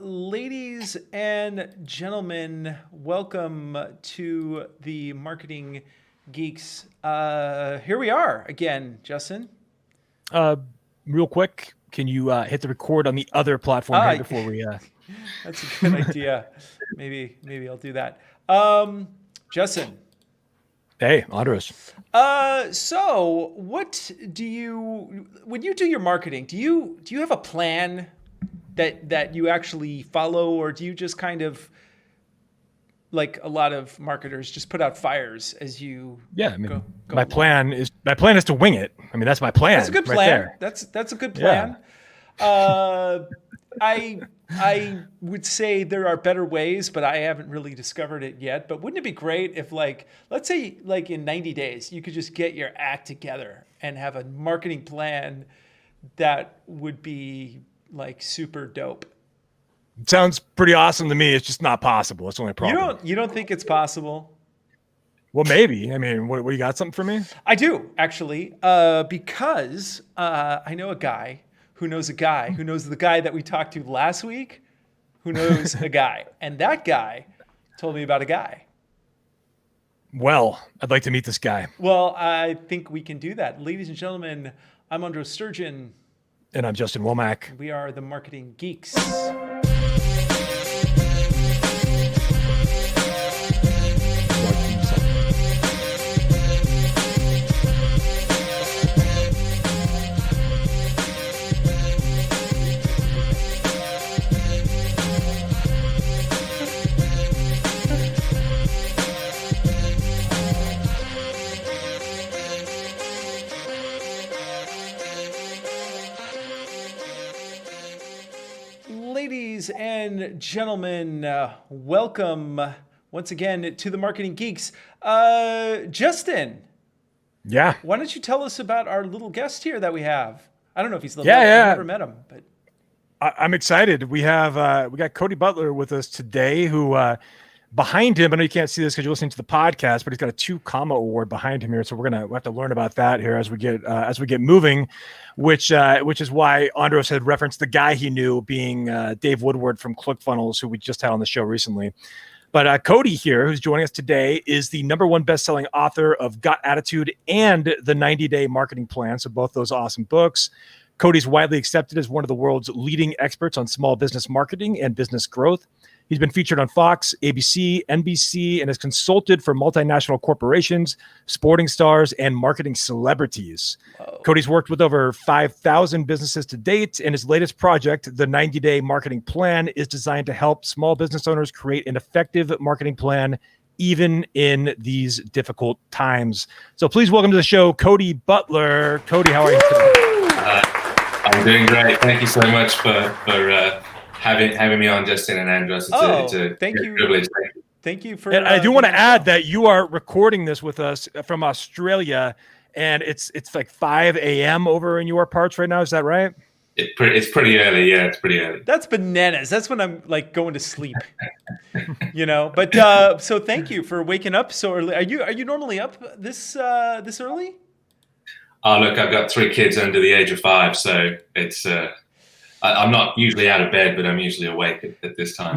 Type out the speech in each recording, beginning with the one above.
Ladies and gentlemen, welcome to the Marketing Geeks. Here we are again, Justin. Real quick, can you hit the record on the other platform here before we... That's a good idea. Maybe I'll do that. Justin. Hey, Andros. So what do you, when you do your marketing, do you have a plan that you actually follow, or do you just kind of, like a lot of marketers, just put out fires as you go my plan is to wing it. I mean, that's my plan. That's a good plan. That's a good plan. Yeah. I would say there are better ways, but I haven't really discovered it yet. But wouldn't it be great if, like, let's say like in 90 days, you could just get your act together and have a marketing plan that would be like super dope? Sounds pretty awesome to me. It's just not possible. It's only a problem. You don't think it's possible? Well, maybe. I mean, what you got something for me? I do, actually, because I know a guy who knows a guy who knows the guy that we talked to last week who knows a guy. And that guy told me about a guy. Well, I'd like to meet this guy. Well, I think we can do that. Ladies and gentlemen, I'm Andros Sturgeon. And I'm Justin Womack. We are the Marketing Geeks. Ladies and gentlemen, welcome once again to the Marketing Geeks. Justin. Yeah. Why don't you tell us about our little guest here that we have? I don't know if he's little. Yeah. I've never met him, but I'm excited. We got Cody Butler with us today, who behind him, I know you can't see this because you're listening to the podcast, but he's got a 2 comma award behind him here. So we'll have to learn about that here as we get moving, which is why Andros had referenced the guy he knew being Dave Woodward from ClickFunnels, who we just had on the show recently. But Cody here, who's joining us today, is the #1 best-selling author of Got Attitude and the 90-Day Marketing Plan. So both those awesome books. Cody's widely accepted as one of the world's leading experts on small business marketing and business growth. He's been featured on Fox, ABC, NBC, and has consulted for multinational corporations, sporting stars, and marketing celebrities. Whoa. Cody's worked with over 5,000 businesses to date, and his latest project, the 90-Day Marketing Plan, is designed to help small business owners create an effective marketing plan even in these difficult times. So please welcome to the show, Cody Butler. Cody, how are you today? I'm doing great. Thank you so much for having me on, Justin and Andros. It's a thank you. Privilege. Thank you for. And I do want to add that you are recording this with us from Australia, and it's like 5 a.m. over in your parts right now. Is that right? It's pretty early. Yeah, it's pretty early. That's bananas. That's when I'm like going to sleep. But so thank you for waking up so early. Are you normally up this early? Oh, look, I've got 3 kids under the age of 5, so it's. I'm not usually out of bed, but I'm usually awake at this time.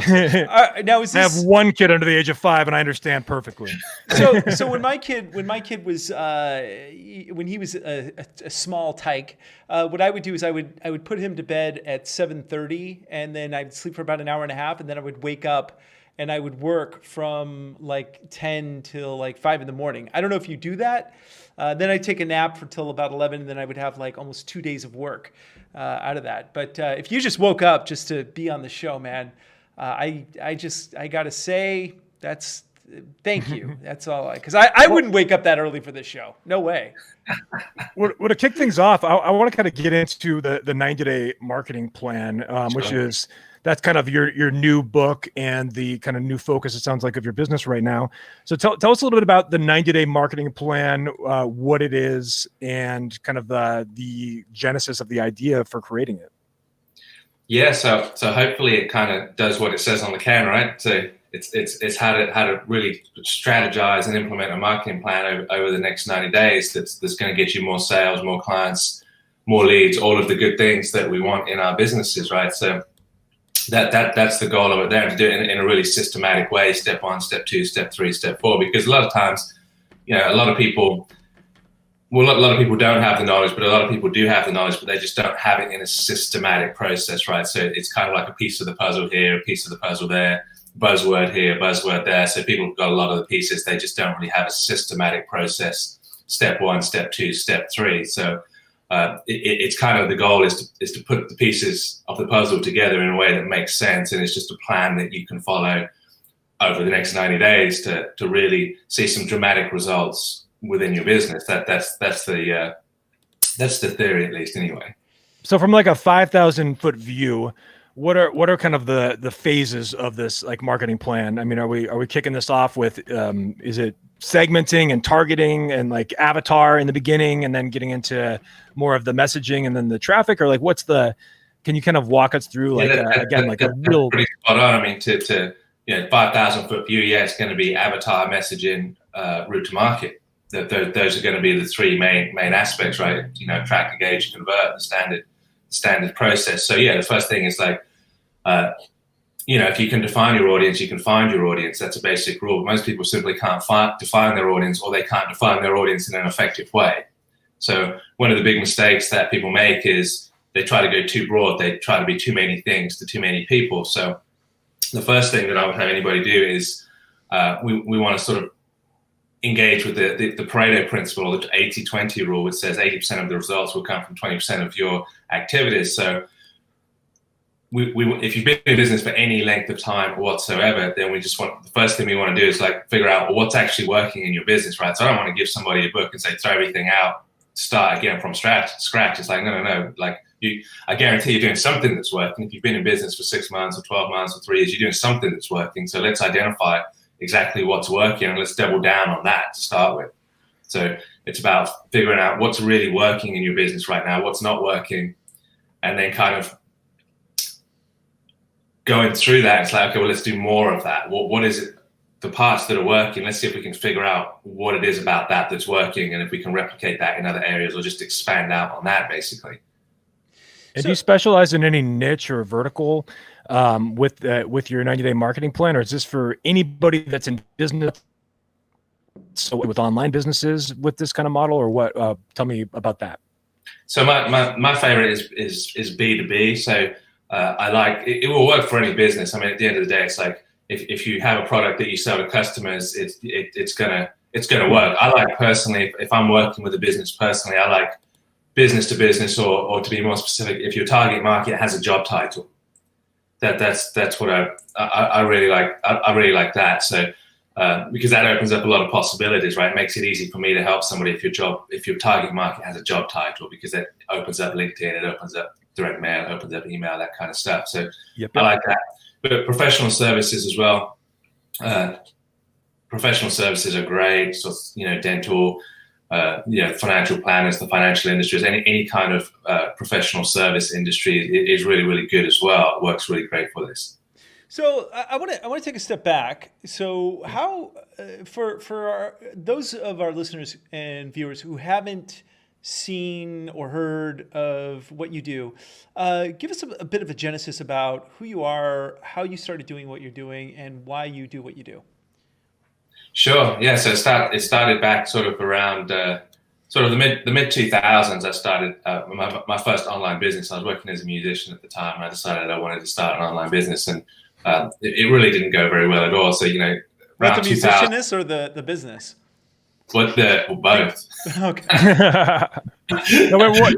Now, I have 1 kid under the age of 5, and I understand perfectly. So when my kid was when he was a small tyke, what I would do is I would put him to bed at 7:30, and then I'd sleep for about an hour and a half, and then I would wake up and I would work from like 10 till like 5 in the morning. I don't know if you do that. Then I'd take a nap till about 11, and then I would have like almost 2 days of work out of that. But if you just woke up just to be on the show, man, I gotta say thank you. That's all. Because I wouldn't wake up that early for this show. No way. Well, to kick things off, I want to kind of get into the 90-Day Marketing Plan, which is. That's kind of your new book and the kind of new focus, it sounds like, of your business right now. So tell us a little bit about the 90-Day Marketing Plan, what it is, and kind of the genesis of the idea for creating it. Yeah, so hopefully it kind of does what it says on the can, right? So it's how to really strategize and implement a marketing plan over the next 90 days that's going to get you more sales, more clients, more leads, all of the good things that we want in our businesses, right? So that's the goal of it there, and to do it in a really systematic way, step 1, step 2, step 3, step 4, because a lot of times, a lot of people don't have the knowledge, but a lot of people do have the knowledge, but they just don't have it in a systematic process, right? So it's kind of like a piece of the puzzle here, a piece of the puzzle there, buzzword here, buzzword there. So people have got a lot of the pieces, they just don't really have a systematic process, step 1, step 2, step 3. So it's kind of the goal is to put the pieces of the puzzle together in a way that makes sense, and it's just a plan that you can follow over the next 90 days to really see some dramatic results within your business. That's the theory, at least, anyway. So from like a 5,000-foot view, what are kind of the phases of this like marketing plan? I mean, are we kicking this off with is it segmenting and targeting and like avatar in the beginning, and then getting into more of the messaging and then the traffic, or like can you kind of walk us through like a real pretty spot on. I mean, to 5,000-foot view, it's going to be avatar, messaging, route to market. Those are going to be the three main aspects, right? Track, engage, convert, the standard process. So the first thing is like, if you can define your audience, you can find your audience. That's a basic rule. Most people simply can't define their audience, or they can't define their audience in an effective way. So one of the big mistakes that people make is they try to go too broad. They try to be too many things to too many people. So the first thing that I would have anybody do is we want to sort of engage with the Pareto principle, the 80-20 rule, which says 80% of the results will come from 20% of your activities. So if you've been in business for any length of time whatsoever, then the first thing we want to do is like figure out what's actually working in your business, right? So I don't want to give somebody a book and say, throw everything out, start again from scratch. It's like, no. Like I guarantee you're doing something that's working. If you've been in business for 6 months or 12 months or 3 years, you're doing something that's working. So let's identify exactly what's working, and let's double down on that to start with. So it's about figuring out what's really working in your business right now, what's not working, and then kind of going through that. It's like, okay, well, let's do more of that. What is it, the parts that are working? Let's see if we can figure out what it is about that that's working, and if we can replicate that in other areas, or just expand out on that, basically. And do you specialize in any niche or vertical with your 90-day marketing plan, or is this for anybody that's in business? So with online businesses with this kind of model, or what? Tell me about that. So my favorite is B2B. So I like it will work for any business. I mean, at the end of the day, it's like if you have a product that you sell to customers, it's gonna work. I like personally, if I'm working with a business personally, I like business to business, or to be more specific, if your target market has a job title. That's what I really like. I really like that. So because that opens up a lot of possibilities, right? It makes it easy for me to help somebody if your target market has a job title, because it opens up LinkedIn, it opens up direct mail, it opens up email, that kind of stuff. So yep. I like that. But professional services as well. Professional services are great. So dental, financial planners, the financial industries, any kind of professional service industry is really, really good as well. It works really great for this. So I want to take a step back. So how for those of our listeners and viewers who haven't seen or heard of what you do, give us a bit of a genesis about who you are, how you started doing what you're doing, and why you do what you do. Sure. Yeah. So it started back sort of around the mid 2000s. I started my first online business. I was working as a musician at the time, and I decided I wanted to start an online business, and it really didn't go very well at all. So around the musicianness or the business? Both. Okay.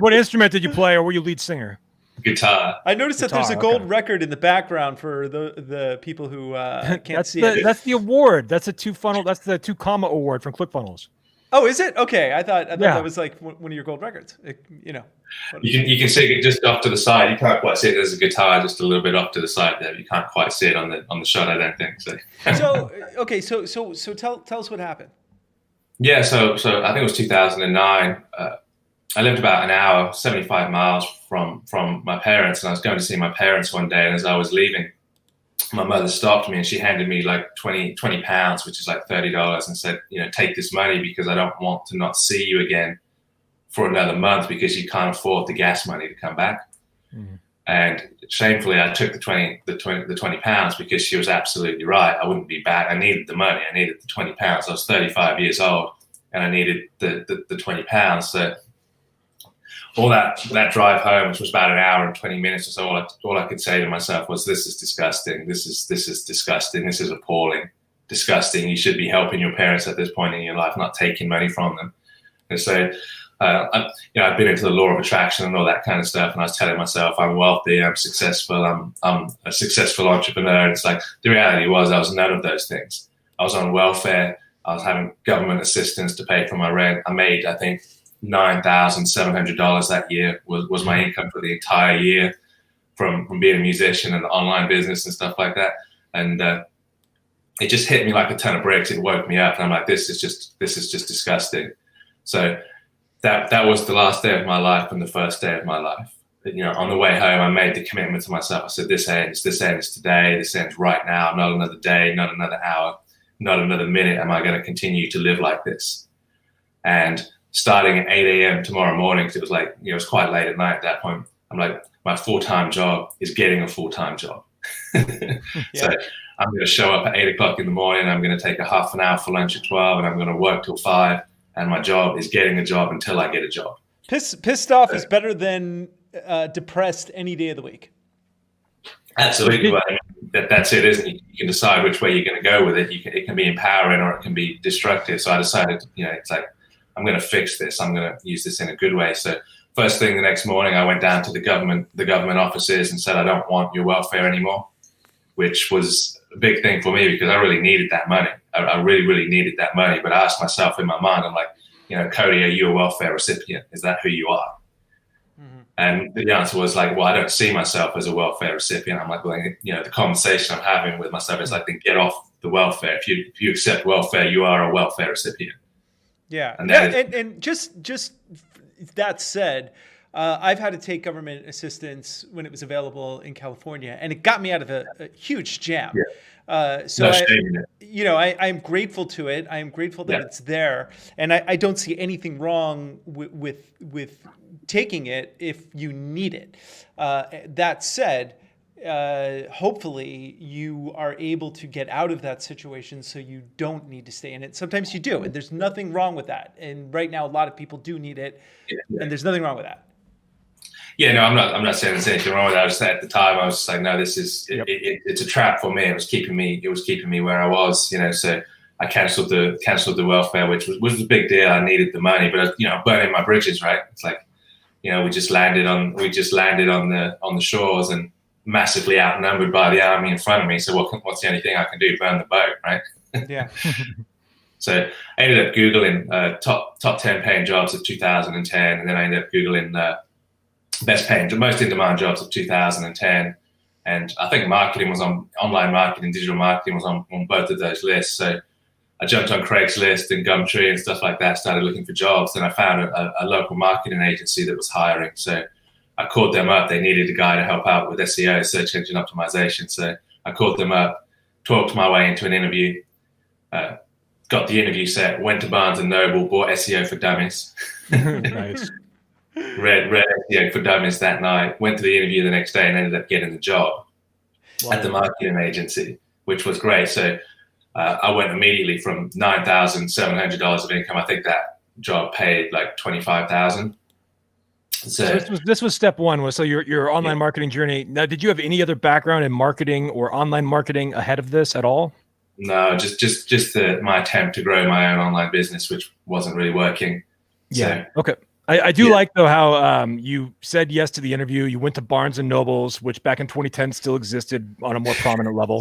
What instrument did you play, or were you lead singer? Guitar. I noticed that there's a gold record in the background for the people who can't see it. That's the award. That's the 2 comma award from ClickFunnels. Oh, is it? Okay. I thought that was like one of your gold records. You can see it just off to the side. You can't quite see it. There's a guitar just a little bit off to the side there. You can't quite see it on the shot, I don't think. So okay. So tell us what happened. Yeah. So I think it was 2009. I lived about an hour, 75 miles from my parents, and I was going to see my parents one day. And as I was leaving, my mother stopped me and she handed me like 20 pounds, which is like $30, and said, take this money because I don't want to not see you again for another month because you can't afford the gas money to come back. Mm-hmm. And shamefully, I took the 20 pounds because she was absolutely right. I wouldn't be back. I needed the money. I needed the 20 pounds. I was 35 years old and I needed the 20 pounds. So all that drive home, which was about an hour and 20 minutes or so, all I could say to myself was, this is disgusting. This is disgusting. This is appalling. Disgusting. You should be helping your parents at this point in your life, not taking money from them. And so, I've been into the law of attraction and all that kind of stuff, and I was telling myself, I'm wealthy, I'm successful, I'm a successful entrepreneur. And it's like, the reality was I was none of those things. I was on welfare. I was having government assistance to pay for my rent. I made, I think, $9,700 that year was my income for the entire year from being a musician and the online business and stuff like that. And it just hit me like a ton of bricks. It woke me up, and I'm like, this is just disgusting. So that was the last day of my life and the first day of my life. On the way home, I made the commitment to myself. I said, this ends today. This ends right now. Not another day, not another hour, not another minute am I going to continue to live like this. And starting at 8 a.m. tomorrow morning, because it was like, it was quite late at night at that point, I'm like, my full-time job is getting a full-time job. So I'm going to show up at 8 o'clock in the morning. I'm going to take a half an hour for lunch at 12, and I'm going to work till 5. And my job is getting a job until I get a job. Pissed off is better than depressed any day of the week. Absolutely. Well, that's it, isn't it? You can decide which way you're going to go with it. It can be empowering or it can be destructive. So I decided, it's like, I'm going to fix this. I'm going to use this in a good way. So first thing the next morning, I went down to the government offices and said, I don't want your welfare anymore, which was a big thing for me because I really needed that money. I really, really needed that money. But I asked myself in my mind, I'm like, Cody, are you a welfare recipient? Is that who you are? Mm-hmm. And the answer was like, well, I don't see myself as a welfare recipient. I'm like, well, the conversation I'm having with myself is like, then get off the welfare. If you accept welfare, you are a welfare recipient. Yeah. And just that said, I've had to take government assistance when it was available in California, and it got me out of a huge jam. Yeah. I'm grateful to it. I am grateful that it's there, and I don't see anything wrong with taking it if you need it. That said, hopefully you are able to get out of that situation so you don't need to stay in it. Sometimes you do, and there's nothing wrong with that. And right now, a lot of people do need it, and there's nothing wrong with that. Yeah, no, I'm not saying there's anything wrong with that. I was at the time, I was just like, no, this is it's a trap for me. It was keeping me where I was, So I cancelled the welfare, which was a big deal. I needed the money, but burning my bridges, right? It's like, we just landed on the shores and massively outnumbered by the army in front of me. So what's the only thing I can do? Burn the boat, right? Yeah. So I ended up Googling top 10 paying jobs of 2010, and then I ended up Googling best paying, most in demand jobs of 2010. And I think online marketing, digital marketing was on both of those lists. So I jumped on Craigslist and Gumtree and stuff like that, started looking for jobs. And I found a local marketing agency that was hiring. So I called them up. They needed a guy to help out with SEO, search engine optimization. So I called them up, talked my way into an interview, got the interview set, went to Barnes & Noble, bought SEO for Dummies. Nice. Read SEO for Dummies that night, went to the interview the next day and ended up getting the job at the marketing agency, which was great. So I went immediately from $9,700 of income. I think that job paid like $25,000. So this was step one. So your online marketing journey. Now, did you have any other background in marketing or online marketing ahead of this at all? No, just my attempt to grow my own online business, which wasn't really working. Yeah. So, okay. I do like, though, how you said yes to the interview. You went to Barnes & Noble's, which back in 2010 still existed on a more prominent level.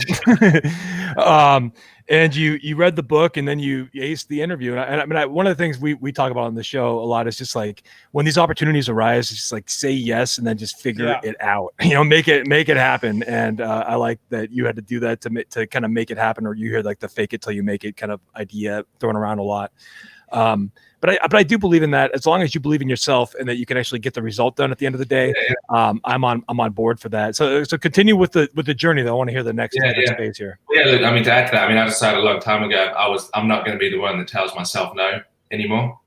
And you read the book, and then you aced the interview. And I mean, one of the things we talk about on the show a lot is just like when these opportunities arise, it's just like say yes and then just figure it out. Make it happen. And I like that you had to do that to kind of make it happen, or you hear like the fake it till you make it kind of idea thrown around a lot. But I do believe in that. As long as you believe in yourself and that you can actually get the result done at the end of the day, I'm on board for that. So continue with the journey though. I want to hear the next phase here. Yeah, look, I mean, to add to that, I decided a long time ago I'm not going to be the one that tells myself no anymore.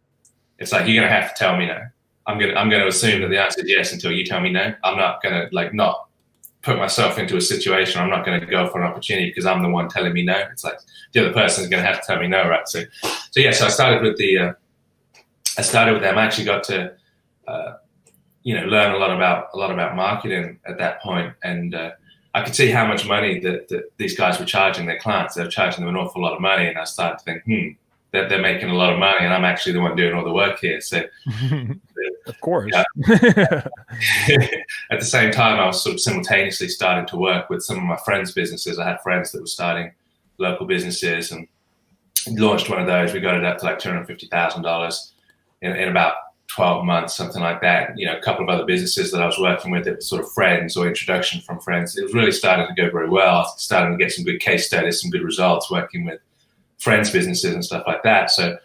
It's like, you're going to have to tell me no. I'm gonna assume that the answer is yes until you tell me no. I'm not gonna not put myself into a situation. I'm not gonna go for an opportunity because I'm the one telling me no. It's like the other person is gonna have to tell me no, right? So yeah. So I started with them. I actually got to learn a lot about marketing at that point, and I could see how much money that these guys were charging their clients. They were charging them an awful lot of money, and I started to think, that they're making a lot of money, and I'm actually the one doing all the work here. So, of course. Yeah. At the same time, I was sort of simultaneously starting to work with some of my friends' businesses. I had friends that were starting local businesses, and launched one of those. We got it up to like $250,000 in about 12 months, something like that. A couple of other businesses that I was working with that were sort of friends or introduction from friends. It was really starting to go very well. I was starting to get some good case studies, some good results working with friends' businesses and stuff like that. So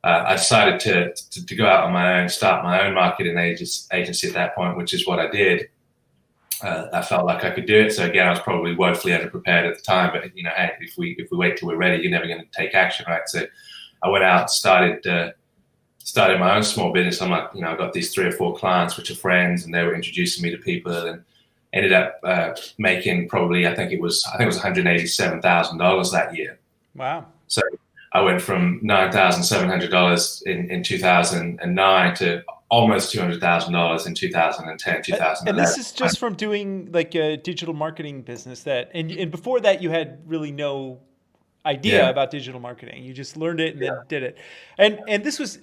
I decided to go out on my own, start my own marketing agency at that point, which is what I did. I felt like I could do it. So again, I was probably woefully underprepared at the time, but hey, if we wait till we're ready, you're never going to take action, right? So I went out, started my own small business. I'm like, I got these 3 or 4 clients, which are friends, and they were introducing me to people, and ended up making probably, I think it was $187,000 that year. Wow. So I went from $9,700 in 2009 to almost $200,000 in 2010, 2011. And this is just from doing like a digital marketing business and before that you had really no idea about digital marketing. You just learned it and then did it. And this was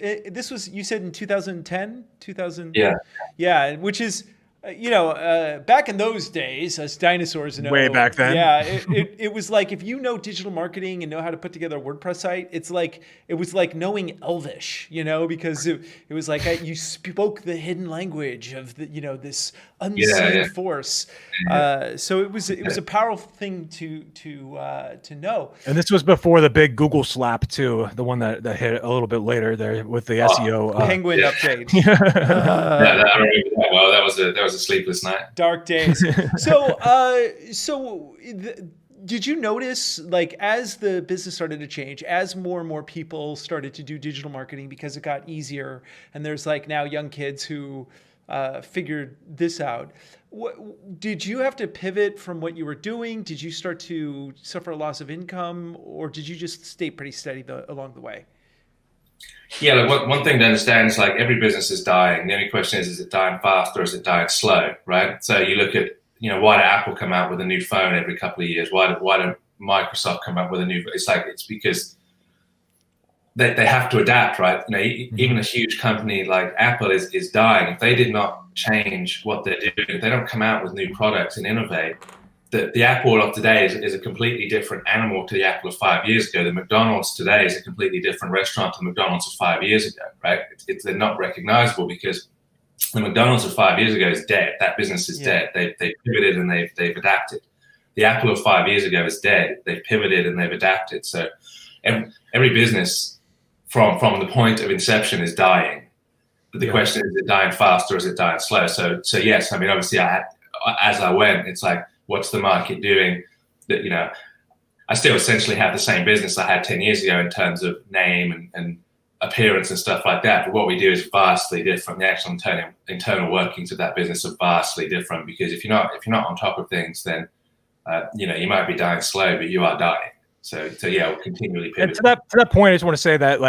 you said in 2010, 2000. Yeah, which is back in those days, as dinosaurs know, way back then. Yeah, it was like if you know digital marketing and know how to put together a WordPress site, it was like knowing Elvish, because it was like you spoke the hidden language of this unseen force. So it was a powerful thing to know. And this was before the big Google slap too, the one that hit a little bit later there with the SEO Penguin update. I remember that well. That was a sleepless night. Dark days. Did you notice, like, as the business started to change, as more and more people started to do digital marketing because it got easier, and there's like now young kids who figured this out. Did you have to pivot from what you were doing? Did you start to suffer a loss of income, or did you just stay pretty steady along the way? Yeah, one thing to understand is like every business is dying. The only question is it dying fast or is it dying slow, right? So you look at, why did Apple come out with a new phone every couple of years? Why did Microsoft come up with a new? It's because they have to adapt, right? Even a huge company like Apple is dying. If they did not change what they're doing, if they don't come out with new products and innovate, the Apple of today is a completely different animal to the Apple of 5 years ago. The McDonald's today is a completely different restaurant to the McDonald's of 5 years ago, right? They're not recognizable because the McDonald's of 5 years ago is dead. That business is dead. They pivoted and they've adapted. The Apple of 5 years ago is dead. They've pivoted and they've adapted. So every business from the point of inception is dying. But the question is it dying fast or is it dying slow? So yes, I mean, obviously as I went, it's like, what's the market doing? That I still essentially have the same business I had 10 years ago in terms of name and appearance and stuff like that. But what we do is vastly different. The actual internal workings of that business are vastly different, because if you're not on top of things, then you might be dying slow, but you are dying. So yeah, we'll continually pivot. And to that point, I just want to say that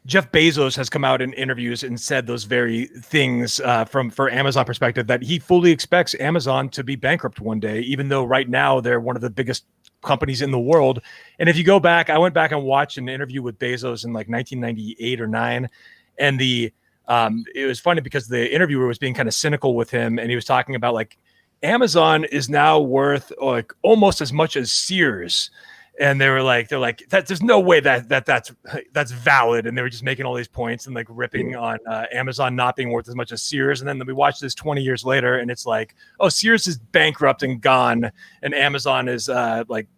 Jeff Bezos has come out in interviews and said those very things for Amazon perspective, that he fully expects Amazon to be bankrupt one day, even though right now they're one of the biggest companies in the world. And if you go back, I went back and watched an interview with Bezos in like 1998 or 9, and it was funny because the interviewer was being kind of cynical with him, and he was talking about like Amazon is now worth like almost as much as Sears. And they're like, that there's no way that's valid. And they were just making all these points and like ripping on Amazon not being worth as much as Sears. And then we watch this 20 years later, and it's like, oh, Sears is bankrupt and gone, and Amazon is like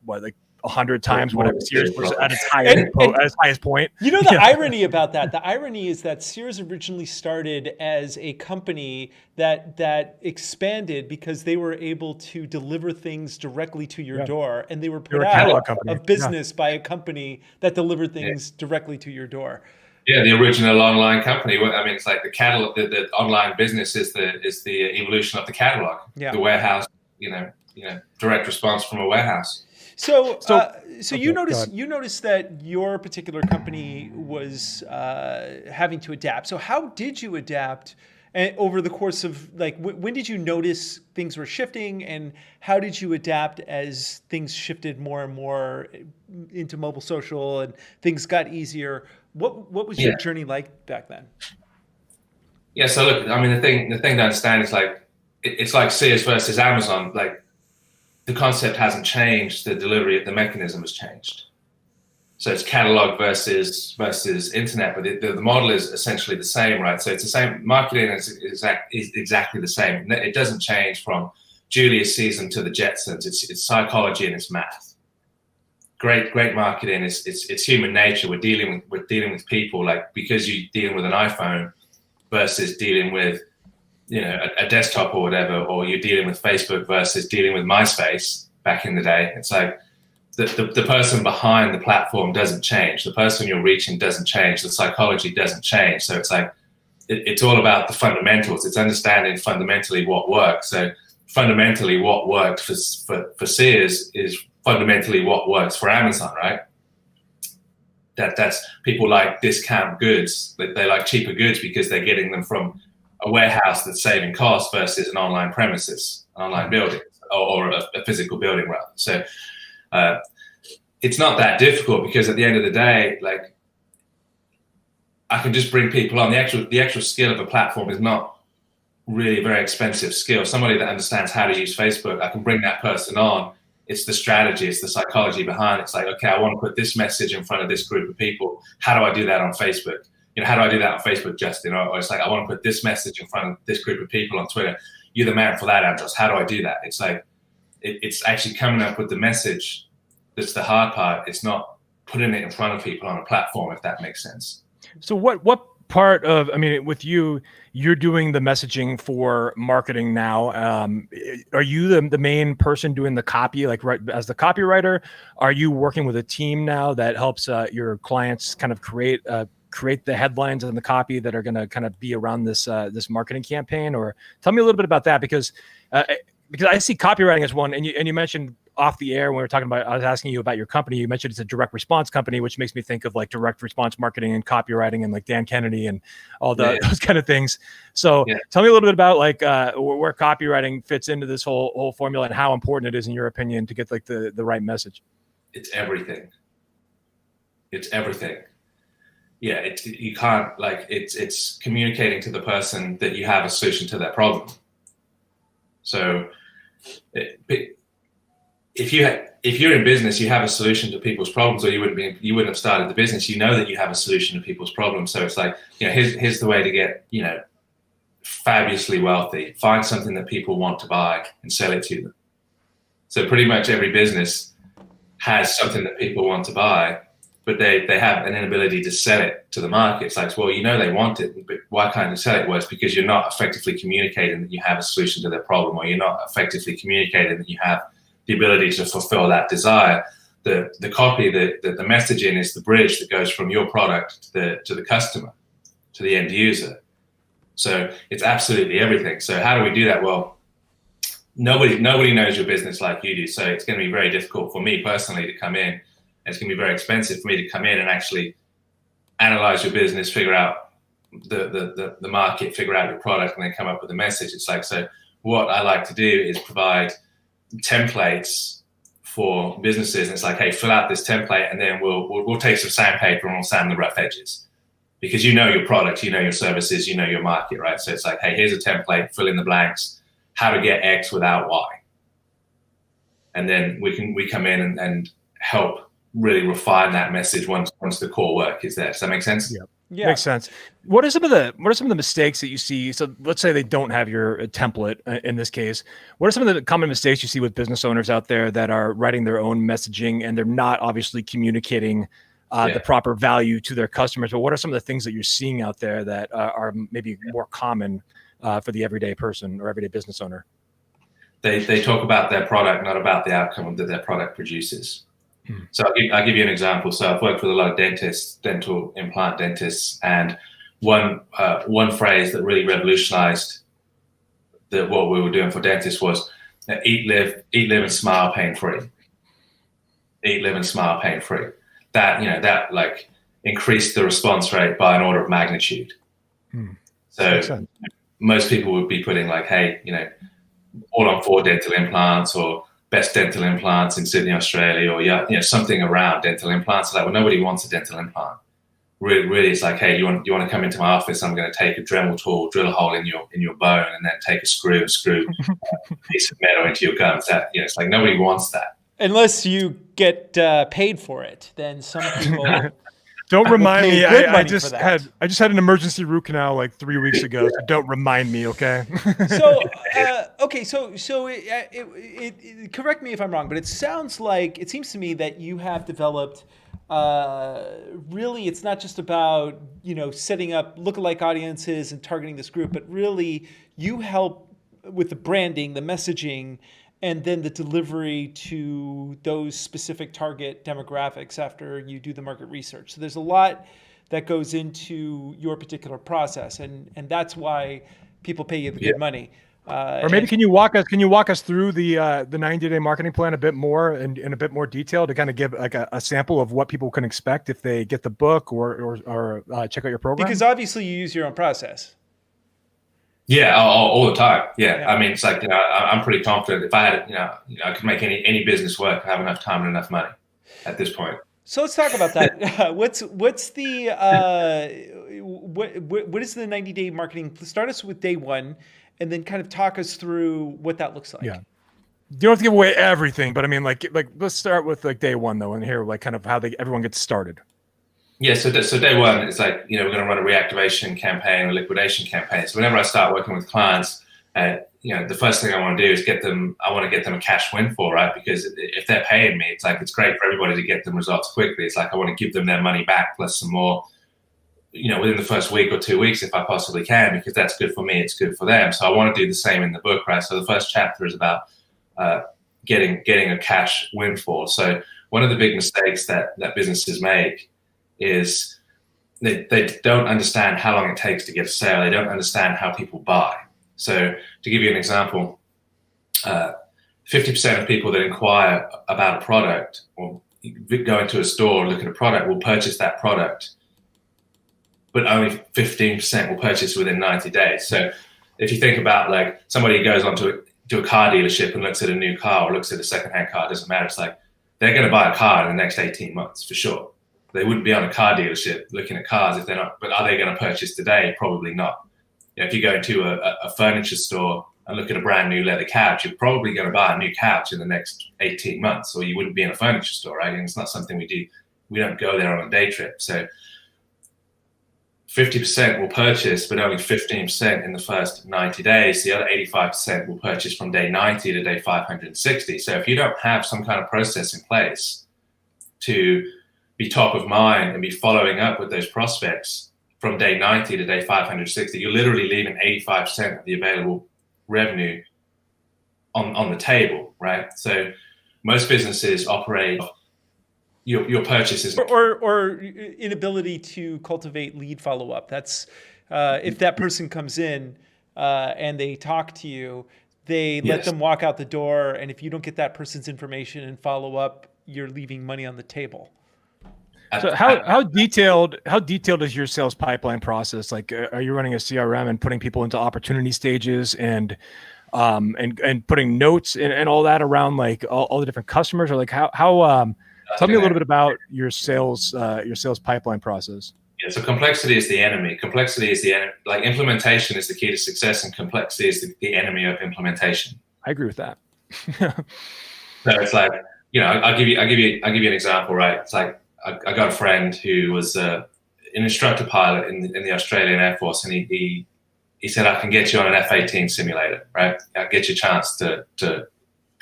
100 times whatever Sears was at its highest point. The irony about that, the irony is that Sears originally started as a company that expanded because they were able to deliver things directly to your door, and they were put out of business by a company that delivered things directly to your door. Yeah, the original online company. I mean, it's like the catalog. The online business is the evolution of the catalog. Yeah. The warehouse. Direct response from a warehouse. So Okay, you go noticed ahead. that your particular company was having to adapt. So how did you adapt over the course of when did you notice things were shifting, and how did you adapt as things shifted more and more into mobile social and things got easier? What was your journey like back then? Yeah. So look, I mean, the thing to understand is it's like Sears versus Amazon. Like, the concept hasn't changed. The delivery of the mechanism has changed. So it's catalog versus internet, but the model is essentially the same, right? So it's the same. Marketing is exactly the same. It doesn't change from Julius Caesar to the Jetsons. It's psychology and it's math. Great marketing it's human nature. We're dealing with people, like, because you're dealing with an iPhone versus dealing with a desktop or whatever, or you're dealing with Facebook versus dealing with MySpace back in the day. It's like the person behind the platform doesn't change. The person you're reaching doesn't change. The psychology doesn't change. So it's like, it's all about the fundamentals. It's understanding fundamentally what works. So fundamentally what worked for Sears is fundamentally what works for Amazon, right? That's people like discount goods. They like cheaper goods because they're getting them from a warehouse that's saving costs versus an online premises, an online building, or a physical building rather. So it's not that difficult, because at the end of the day, like, I can just bring people on. The actual skill of a platform is not really a very expensive skill. Somebody that understands how to use Facebook, I can bring that person on. It's the strategy, it's the psychology behind it. It's like, okay, I want to put this message in front of this group of people. How do I do that on Facebook? How do I do that on Facebook, Justin? Or it's like, I want to put this message in front of this group of people on Twitter. You're the man for that, Andros. How do I do that? It's like, it's actually coming up with the message that's the hard part. It's not putting it in front of people on a platform, if that makes sense. So what part of, I mean, with you're doing the messaging for marketing now. Are you the main person doing the copy, like, right, as the copywriter? Are you working with a team now that helps your clients kind of create the headlines and the copy that are going to kind of be around this marketing campaign? Or tell me a little bit about that, because I see copywriting as one, and you mentioned off the air when we were talking about, I was asking you about your company, you mentioned it's a direct response company, which makes me think of like direct response marketing and copywriting and like Dan Kennedy and all those kind of things. So tell me a little bit about like where copywriting fits into this whole formula, and how important it is in your opinion to get like the right message. It's everything. Yeah, you can't, like, it's communicating to the person that you have a solution to their problem. So if you're in business, you have a solution to people's problems, or you wouldn't have started the business. You know that you have a solution to people's problems. So it's like, here's the way to get, fabulously wealthy. Find something that people want to buy and sell it to them. So pretty much every business has something that people want to buy, but they have an inability to sell it to the market. It's like, well, they want it, but why can't you sell it? Well, it's because you're not effectively communicating that you have a solution to their problem, or you're not effectively communicating that you have the ability to fulfill that desire. The copy, the messaging is the bridge that goes from your product to the customer, to the end user. So it's absolutely everything. So how do we do that? Well, nobody knows your business like you do. So it's going to be very difficult for me personally to come in. It's going to be very expensive for me to come in and actually analyze your business, figure out the market, figure out your product, and then come up with a message. It's like, so what I like to do is provide templates for businesses. And it's like, hey, fill out this template, and then we'll take some sandpaper and we'll sand the rough edges, because your product, your services, your market, right? So it's like, hey, here's a template, fill in the blanks, how to get X without Y. And then we come in and help really refine that message once the core work is there. Does that make sense? Yeah. Makes sense. What are some of the mistakes that you see? So let's say they don't have your template in this case. What are some of the common mistakes you see with business owners out there that are writing their own messaging and they're not obviously communicating the proper value to their customers? But what are some of the things that you're seeing out there that are maybe more common for the everyday person or everyday business owner? They talk about their product, not about the outcome that their product produces. So I'll give you an example. So I've worked with a lot of dentists, dental implant dentists, and one phrase that really revolutionized what we were doing for dentists was eat, live, and smile, pain free. Eat, live, and smile, pain free. That like increased the response rate by an order of magnitude. So most people would be putting like, hey, all on 4 dental implants or best dental implants in Sydney, Australia, or something around dental implants. Like, well, nobody wants a dental implant. Really, it's like, hey, you want to come into my office? I'm going to take a Dremel tool, drill a hole in your bone, and then take a screw a piece of metal into your gums. It's like nobody wants that. Unless you get paid for it, then some people. Don't remind me. I just had an emergency root canal like 3 weeks ago. So don't remind me, okay? So correct me if I'm wrong, but it seems to me that you have developed. Really, it's not just about setting up lookalike audiences and targeting this group, but really you help with the branding, the messaging, and then the delivery to those specific target demographics after you do the market research. So there's a lot that goes into your particular process, and that's why people pay you the good money. Or maybe can you walk us through the 90-day marketing plan a bit more in a bit more detail to kind of give like a sample of what people can expect if they get the book or check out your program? Because obviously you use your own process. Yeah, all the time. Yeah. I mean, it's like, I'm pretty confident if I had, I could make any business work. I have enough time and enough money at this point. So let's talk about that. What is the 90-day marketing? Start us with day one, and then kind of talk us through what that looks like. Yeah. You don't have to give away everything, but I mean, like let's start with like day one though, and hear like kind of how everyone gets started. Yeah, so day one is like, we're going to run a reactivation campaign or liquidation campaign. So whenever I start working with clients, the first thing I want to do is I want to get them a cash windfall, right? Because if they're paying me, it's like, it's great for everybody to get them results quickly. It's like, I want to give them their money back plus some more, within the first week or 2 weeks, if I possibly can, because that's good for me, it's good for them. So I want to do the same in the book, right? So the first chapter is about getting a cash windfall. So one of the big mistakes that businesses make is they don't understand how long it takes to get a sale. They don't understand how people buy. So to give you an example, 50% of people that inquire about a product or go into a store, look at a product, will purchase that product, but only 15% will purchase within 90 days. So if you think about like somebody goes onto a car dealership and looks at a new car or looks at a secondhand car, it doesn't matter. It's like they're going to buy a car in the next 18 months for sure. They wouldn't be on a car dealership looking at cars if they're not, but are they going to purchase today? Probably not. If you go into a furniture store and look at a brand new leather couch, you're probably going to buy a new couch in the next 18 months, or you wouldn't be in a furniture store, right? And it's not something we do. We don't go there on a day trip. So 50% will purchase, but only 15% in the first 90 days. The other 85% will purchase from day 90 to day 560. So if you don't have some kind of process in place to be top of mind and be following up with those prospects from day 90 to day 560, you're literally leaving 85% of the available revenue on the table, right? So most businesses operate your purchases or inability to cultivate lead follow-up. That's if that person comes in and they talk to you, they let them walk out the door, and if you don't get that person's information and follow up, you're leaving money on the table. So how detailed is your sales pipeline process? Like, are you running a CRM and putting people into opportunity stages and putting notes and all that around like all the different customers? Or like how tell me a little bit about your sales pipeline process. Yeah, so complexity is the enemy. Complexity is the enemy. Like implementation is the key to success, and complexity is the enemy of implementation. I agree with that. So it's like, I'll give you an example, right? It's like I got a friend who was an instructor pilot in the Australian Air Force, and he said, I can get you on an F-18 simulator, right? I'll get you a chance to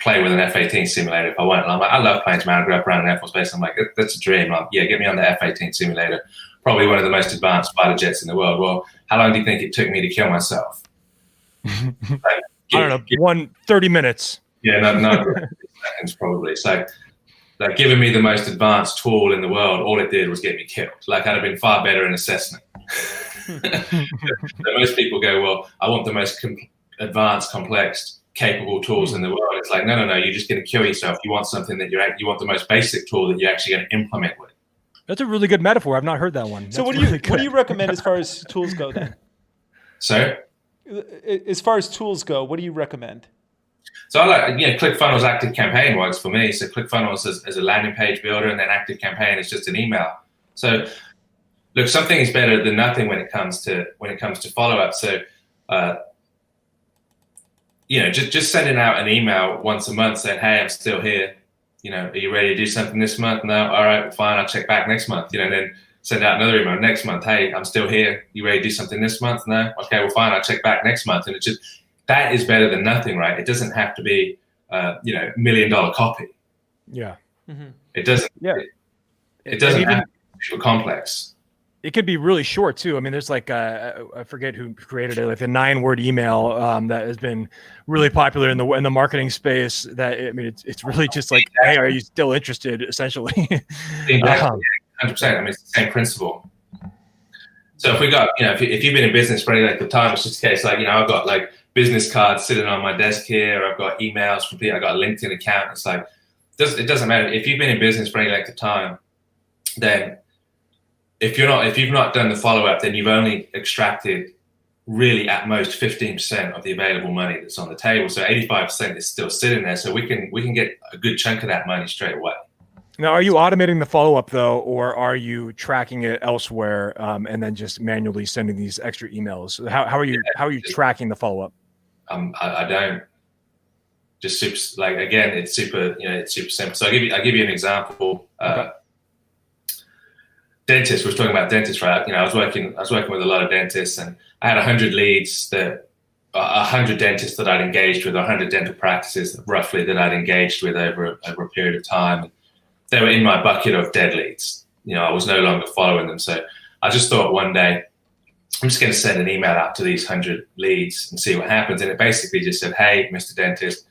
play with an F-18 simulator if I want. And I'm like, I love planes, man. I grew up around an Air Force base. I'm like, that's a dream. Get me on the F-18 simulator. Probably one of the most advanced fighter jets in the world. Well, how long do you think it took me to kill myself? Like, I don't know, 30 minutes. Yeah, no, seconds probably. So like giving me the most advanced tool in the world, all it did was get me killed. Like I'd have been far better in assessment. So most people go, well, I want the most advanced, complex, capable tools in the world. It's like, no, you're just going to kill yourself. You want something that you want the most basic tool that you're actually going to implement with. That's a really good metaphor. I've not heard that one. So what do you recommend as far as tools go then? So as far as tools go, what do you recommend? So I like, ClickFunnels Active Campaign works for me. So ClickFunnels is a landing page builder, and then Active Campaign is just an email. So look, something is better than nothing when it comes to follow up. So just sending out an email once a month saying, hey, I'm still here. Are you ready to do something this month? No, all right, fine. I'll check back next month. And then send out another email next month. Hey, I'm still here. You ready to do something this month? No, okay, well, fine. I'll check back next month. And it's just, that is better than nothing, right? It doesn't have to be, $1 million copy. Yeah. Mm-hmm. It doesn't. Yeah. It doesn't have to be super complex. It could be really short too. I mean, there's like I forget who created it, like a 9-word email that has been really popular in the marketing space. That it's really just like, hey, are you still interested? Essentially. Exactly. 100%. I mean, it's the same principle. So if we got, if you've been in business for any length of time, it's just a case like, I've got like business cards sitting on my desk here. I've got emails from people. I've got a LinkedIn account. It's like, it doesn't matter. If you've been in business for any length of time, then if you've not done the follow-up, then you've only extracted really at most 15% of the available money that's on the table. So 85% is still sitting there. So we can get a good chunk of that money straight away. Now, are you automating the follow-up though, or are you tracking it elsewhere and then just manually sending these extra emails? How are you tracking the follow-up? I don't. Just super, like, again, it's super simple. So I'll give you an example. Okay. Dentists, we're talking about dentists, right? I was working with a lot of dentists, and I had 100 leads 100 dentists that I'd engaged with, 100 dental practices roughly that I'd engaged with over a period of time. They were in my bucket of dead leads. I was no longer following them. So I just thought one day, I'm just going to send an email out to these 100 leads and see what happens. And it basically just said, hey, Mr. Dentist,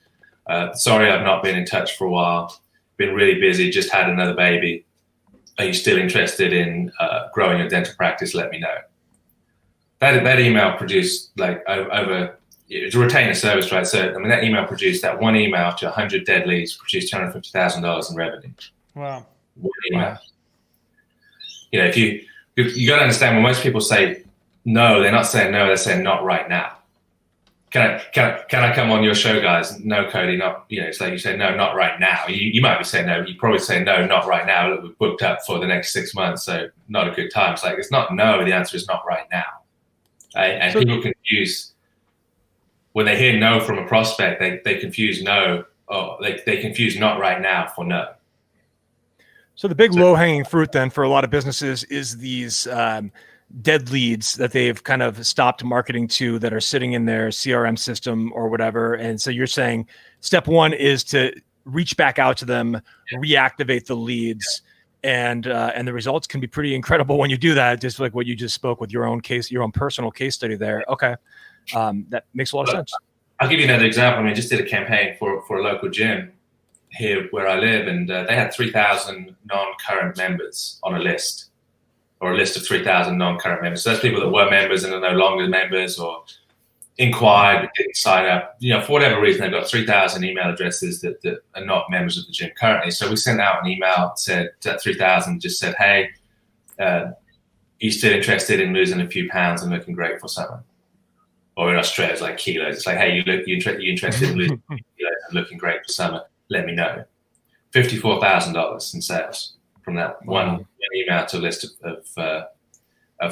sorry, I've not been in touch for a while. Been really busy, just had another baby. Are you still interested in growing your dental practice? Let me know. That email produced like over, it's a retainer service, right? So, that email produced, that one email to 100 dead leads produced $250,000 in revenue. Wow. One email. If you got to understand, when most people say no, they're not saying no, they're saying not right now. Can I come on your show, guys? No, Cody, not, it's like you say, no, not right now. You might be saying no, you probably say no, not right now. Look, we've booked up for the next 6 months, so not a good time. It's like, it's not no, the answer is not right now. Right? And so people confuse, when they hear no from a prospect, they confuse no, or they confuse not right now for no. So the big low-hanging fruit then for a lot of businesses is these dead leads that they've kind of stopped marketing to, that are sitting in their CRM system or whatever. And so you're saying step one is to reach back out to them, reactivate the leads, and the results can be pretty incredible when you do that. Just like what you just spoke with your own personal case study there. Okay, that makes a lot of sense. I'll give you another example. I just did a campaign for a local gym here where I live, and they had 3,000 non-current members on a list. Or a list of 3,000 non-current members. So that's people that were members and are no longer members, or inquired but didn't sign up. For whatever reason, they've got 3,000 email addresses that are not members of the gym currently. So we sent out an email, said that 3,000, just said, hey, you still interested in losing a few pounds and looking great for summer? Or in Australia, it's like kilos. It's like, hey, you interested in losing kilos and looking great for summer? Let me know. $54,000 in sales from that one email to a list of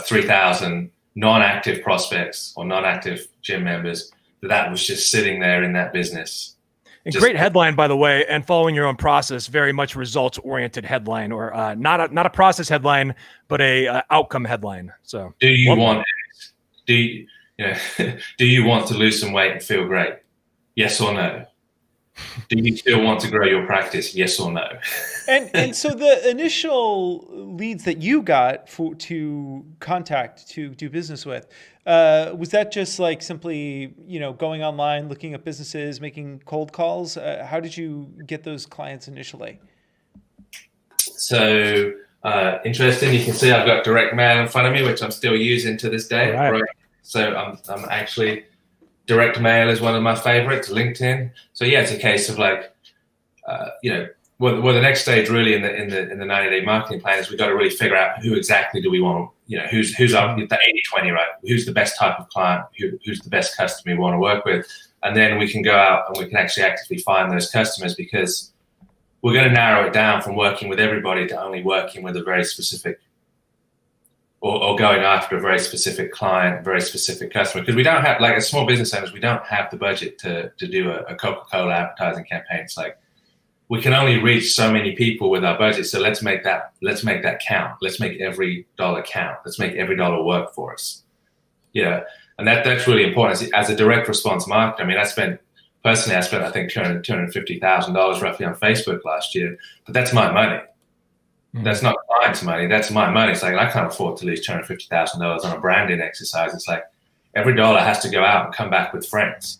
3,000 non-active prospects or non-active gym members. That was just sitting there in that business. And great headline, by the way, and following your own process, very much results-oriented headline, or not a process headline, but a outcome headline. So, do you want to lose some weight and feel great? Yes or no? Do you still want to grow your practice? Yes or no? And so the initial leads that you got to contact to do business with, was that just like simply, going online, looking at businesses, making cold calls? How did you get those clients initially? So interesting. You can see I've got direct mail in front of me, which I'm still using to this day. Right. So I'm actually, direct mail is one of my favorites, LinkedIn. So yeah, it's a case of like, well, the next stage really in the 90-day marketing plan is we've got to really figure out who exactly do we want, who's our, the 80-20, right? Who's the best type of client, who's the best customer we want to work with. And then we can go out and we can actually actively find those customers, because we're going to narrow it down from working with everybody to only working with a very specific, or going after a very specific client, very specific customer. Because we don't have, like as small business owners, we don't have the budget to do a Coca-Cola advertising campaign. It's like, we can only reach so many people with our budget. So let's make that count. Let's make every dollar count. Let's make every dollar work for us. Yeah. And that's really important as a direct response marketer. I mean, I spent I think $250,000 roughly on Facebook last year, but that's my money. Mm-hmm. That's not clients' money. That's my money. It's like, I can't afford to lose $250,000 on a branding exercise. It's like every dollar has to go out and come back with friends.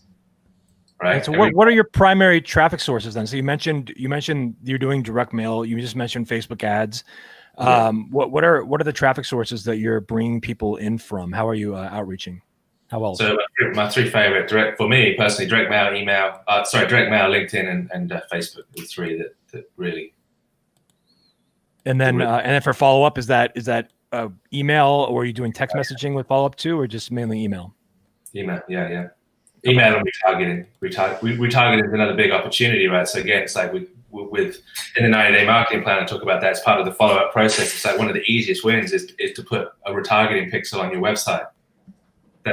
Right. So what are your primary traffic sources then? So you mentioned you're doing direct mail. You just mentioned Facebook ads. What are the traffic sources that you're bringing people in from? How are you outreaching? How else? So my three favorite for me personally, direct mail, LinkedIn, and Facebook are the three that really. And then for follow up, is that email, or are you doing text messaging with follow up too, or just mainly email? Email, yeah. Email and retargeting. Retargeting is another big opportunity, right? So again, it's like with in the 90-day marketing plan, I talk about that as part of the follow-up process. It's like one of the easiest wins is to put a retargeting pixel on your website.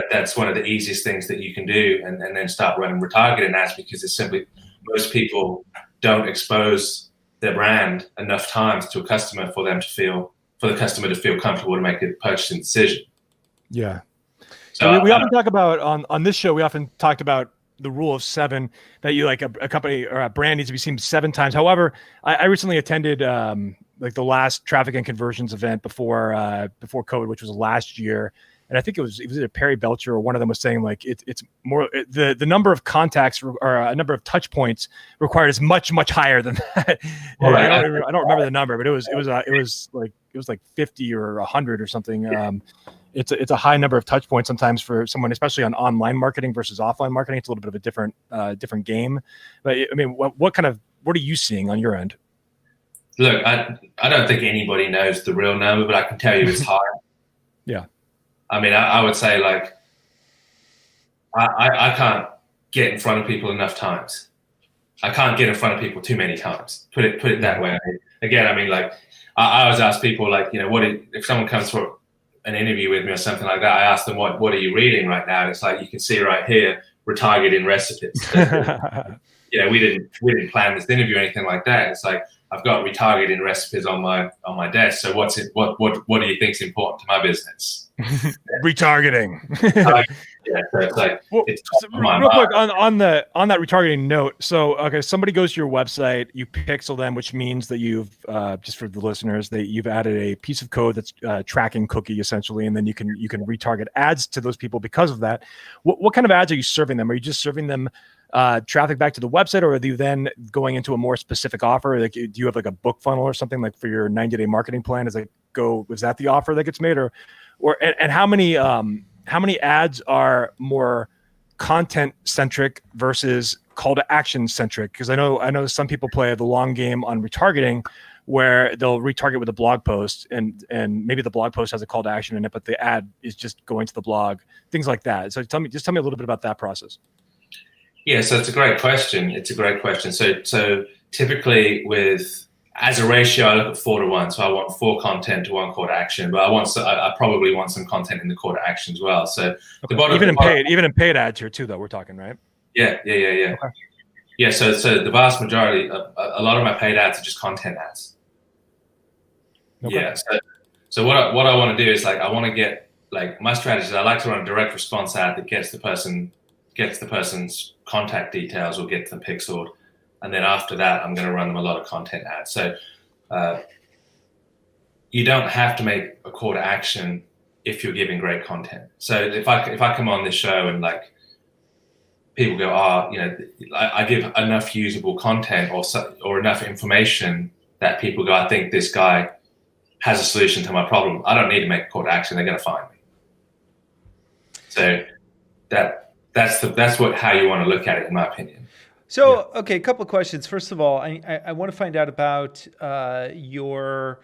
That's one of the easiest things that you can do, and then start running retargeting ads, because it's simply, most people don't expose their brand enough times to a customer for the customer to feel comfortable to make a purchasing decision. Yeah. So we often talk about on this show, we often talked about the rule of 7, that you, like a company or a brand needs to be seen 7 times. However, I recently attended like the last traffic and conversions event before COVID, which was last year. And I think it was either Perry Belcher or one of them was saying like it's more the number of contacts or a number of touch points required is much higher than that. Well, I don't remember the number, but it was like 50 or 100 or something. It's a high number of touch points sometimes for someone, especially on online marketing versus offline marketing. It's a little bit of a different game. But I mean, what are you seeing on your end? Look, I don't think anybody knows the real number, but I can tell you it's high. Yeah. I mean, I would say like I can't get in front of people enough times. I can't get in front of people too many times. Put it that way. Again, I mean, like I always ask people, like, if someone comes for an interview with me or something like that, I ask them what are you reading right now? And it's like, you can see right here, retargeting recipes. We didn't plan this interview or anything like that. It's like, I've got retargeting recipes on my desk. So what do you think is important to my business? Retargeting. Yeah, so it's like, real quick on that retargeting note. So, okay, somebody goes to your website, you pixel them, which means that you've just for the listeners, that you've added a piece of code that's tracking cookie essentially, and then you can retarget ads to those people because of that. What kind of ads are you serving them? Are you just serving them traffic back to the website, or are you then going into a more specific offer? Like, do you have like a book funnel or something like for your 90-day marketing plan? Is that the offer that gets made, or how many ads are more content centric versus call to action centric? Because I know some people play the long game on retargeting, where they'll retarget with a blog post and maybe the blog post has a call to action in it, but the ad is just going to the blog, things like that. So tell me a little bit about that process. Yeah, so it's a great question. So typically as a ratio, I look at 4 to 1. So I want 4 content to 1 call to action, but I probably want some content in the call to action as well. So okay. Even in paid ads here too, though, we're talking, right? Yeah. Okay. Yeah. So the vast majority, a lot of my paid ads are just content ads. Okay. Yeah. So what I want to do is, like, I want to get, like, my strategy is I like to run a direct response ad that gets the person's contact details or gets them pixeled. And then after that, I'm going to run them a lot of content ads. So you don't have to make a call to action if you're giving great content. So if I come on this show and, like, people go, I give enough usable content or enough information that people go, I think this guy has a solution to my problem. I don't need to make a call to action. They're going to find me. So that's how you want to look at it, in my opinion. So, okay, a couple of questions. First of all, I want to find out about your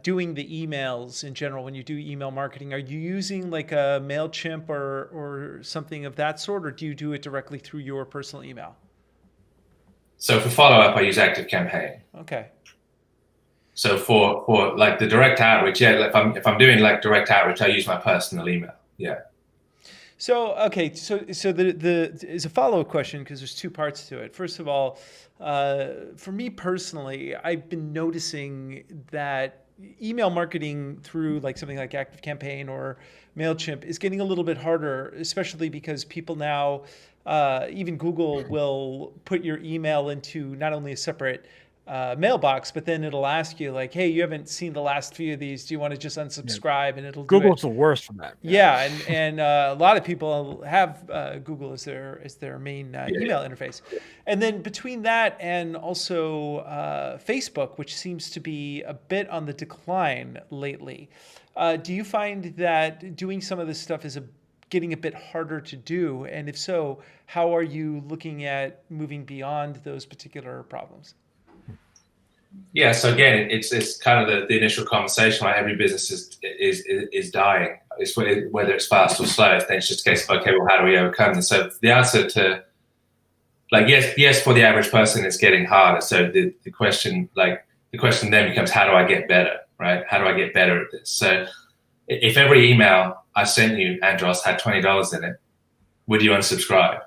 doing the emails in general. When you do email marketing, are you using like a MailChimp or something of that sort, or do you do it directly through your personal email? So for follow-up, I use ActiveCampaign. Okay. So for like the direct outreach, if I'm doing like direct outreach, I use my personal email. Yeah. So, okay, so the is a follow-up question because there's two parts to it. First of all, for me personally, I've been noticing that email marketing through like something like ActiveCampaign or MailChimp is getting a little bit harder, especially because people now, even Google will put your email into not only a separate mailbox, but then it'll ask you like, hey, you haven't seen the last few of these. Do you want to just unsubscribe? And it'll Google's the worst for that. Yeah, and a lot of people have Google as their main email interface. And then between that and also Facebook, which seems to be a bit on the decline lately, do you find that doing some of this stuff is getting a bit harder to do? And if so, how are you looking at moving beyond those particular problems? Yeah, so again, it's kind of the initial conversation. Like every business is dying. It's whether it's fast or slow. It's just a case of, okay, well, how do we overcome this? So the answer to, like, yes, for the average person, it's getting harder. So the question then becomes, how do I get better, right? How do I get better at this? So if every email I sent you, Andros, had $20 in it, would you unsubscribe?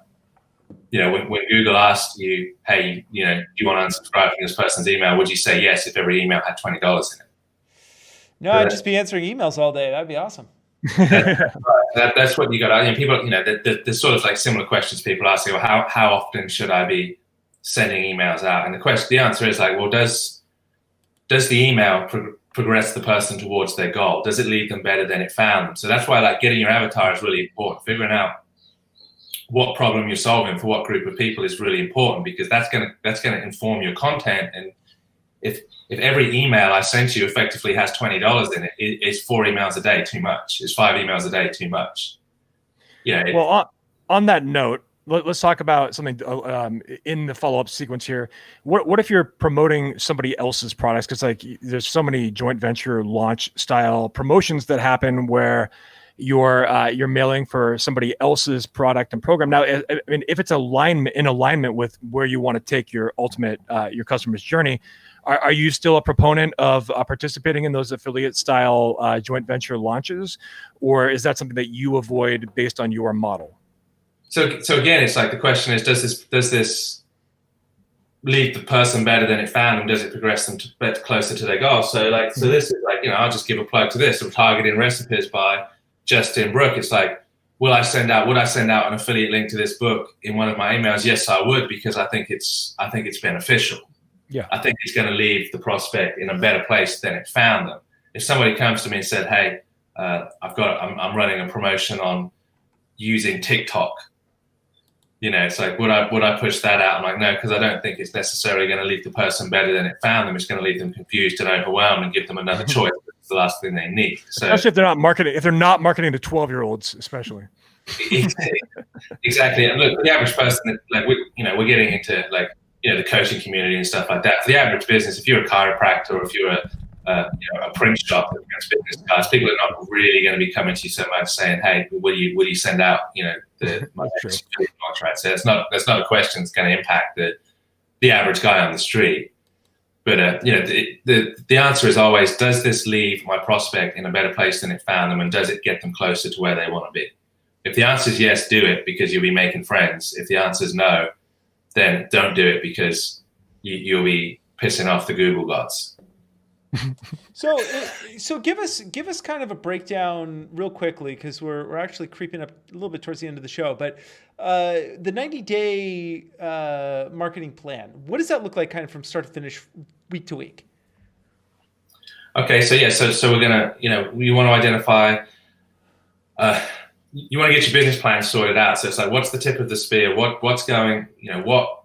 You know, when Google asked you, hey, you know, do you want to unsubscribe from this person's email? Would you say yes if every email had $20 in it? No, I'd just be answering emails all day. That'd be awesome. That's what you got. You know, people, you know, there's sort of like similar questions people ask. Well, how often should I be sending emails out? And the answer is like, well, does the email progress the person towards their goal? Does it leave them better than it found them? So that's why like getting your avatar is really important. Figuring out what problem you're solving for what group of people is really important, because that's gonna inform your content. And if every email I sent you effectively has $20 in it, is 4 emails a day too much? Is 5 emails a day too much? Yeah. Well, on that note, let's talk about something in the follow-up sequence here. What if you're promoting somebody else's products? Because like there's so many joint venture launch style promotions that happen where you're mailing for somebody else's product and program. Now, I mean, if it's in alignment with where you want to take your ultimate your customer's journey, are you still a proponent of participating in those affiliate style joint venture launches, or is that something that you avoid based on your model? So again, it's like the question is, does this leave the person better than it found them? Does it progress them to closer to their goal? So this is like, you know, I'll just give a plug to this. I'm targeting recipes by Justin Brook. It's like, would I send out an affiliate link to this book in one of my emails? Yes, I would, because I think it's beneficial. Yeah. I think it's going to leave the prospect in a better place than it found them. If somebody comes to me and said, hey, I'm running a promotion on using TikTok, you know, it's like, would I push that out? I'm like, no, because I don't think it's necessarily going to leave the person better than it found them. It's going to leave them confused and overwhelmed and give them another choice. It's the last thing they need. So, especially if they're not marketing to 12-year-olds, especially. Exactly. And look, the average person, like we're getting into like, you know, the coaching community and stuff like that. For the average business, if you're a chiropractor or if you're a print shop that makes business cards, people are not really going to be coming to you so much saying, "Hey, will you send out, you know, my contract?" So that's not a question that's going to impact the average guy on the street. But you know, the answer is always, does this leave my prospect in a better place than it found them, and does it get them closer to where they want to be? If the answer is yes, do it because you'll be making friends. If the answer is no, then don't do it because you'll be pissing off the Google gods. So give us kind of a breakdown real quickly, because we're actually creeping up a little bit towards the end of the show. But the 90-day marketing plan, what does that look like, kind of from start to finish, week to week? Okay, so yeah, so we're gonna, you know, you want to identify. You want to get your business plan sorted out. So it's like, what's the tip of the spear? What's going, you know,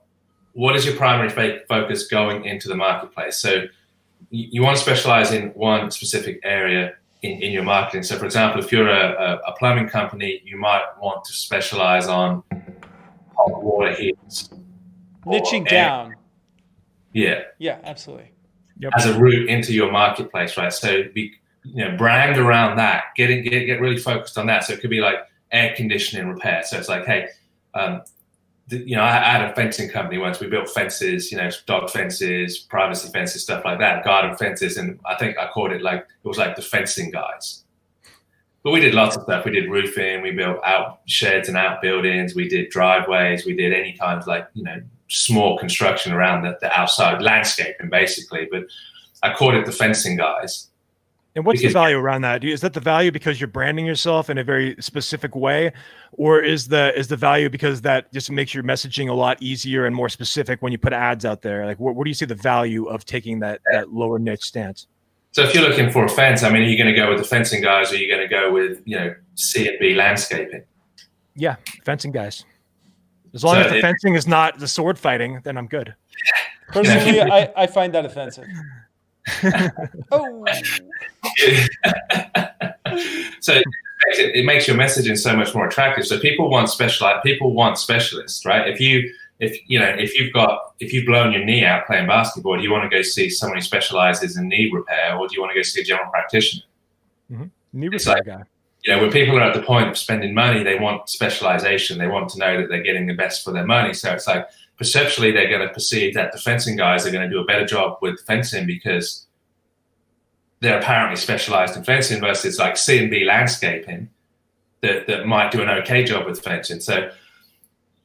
what is your primary focus going into the marketplace? So you want to specialize in one specific area in your marketing. So for example, if you're a plumbing company, you might want to specialize on hot water heaters. Niching down. Yeah. Yeah, absolutely. Yep. As a route into your marketplace, right? So brand around that, get really focused on that. So it could be like air conditioning repair. So it's like, hey, I had a fencing company once. We built fences, dog fences, privacy fences, stuff like that, garden fences. And I think I called it it was like the fencing guys. But we did lots of stuff. We did roofing, we built out sheds and outbuildings, we did driveways, we did any kind of small construction around the outside landscaping, basically. But I called it the fencing guys. And what's the value around that? Is that the value because you're branding yourself in a very specific way, or is the value because that just makes your messaging a lot easier and more specific when you put ads out there? Like, where do you see the value of taking that lower niche stance? So if you're looking for a fence, are you going to go with the fencing guys, or are you going to go with C&B landscaping? Yeah, fencing guys. As long as the fencing is not the sword fighting, then I'm good. Personally, I find that offensive. Oh. So it makes your messaging so much more attractive. So people want specialists, right? If you've blown your knee out playing basketball, do you want to go see someone who specializes in knee repair, or do you want to go see a general practitioner? Mm-hmm. Knee repair guy. When people are at the point of spending money, they want specialization. They want to know that they're getting the best for their money. So it's like, perceptually, they're going to perceive that the fencing guys are going to do a better job with fencing because they're apparently specialized in fencing, versus like C&B landscaping that might do an okay job with fencing. So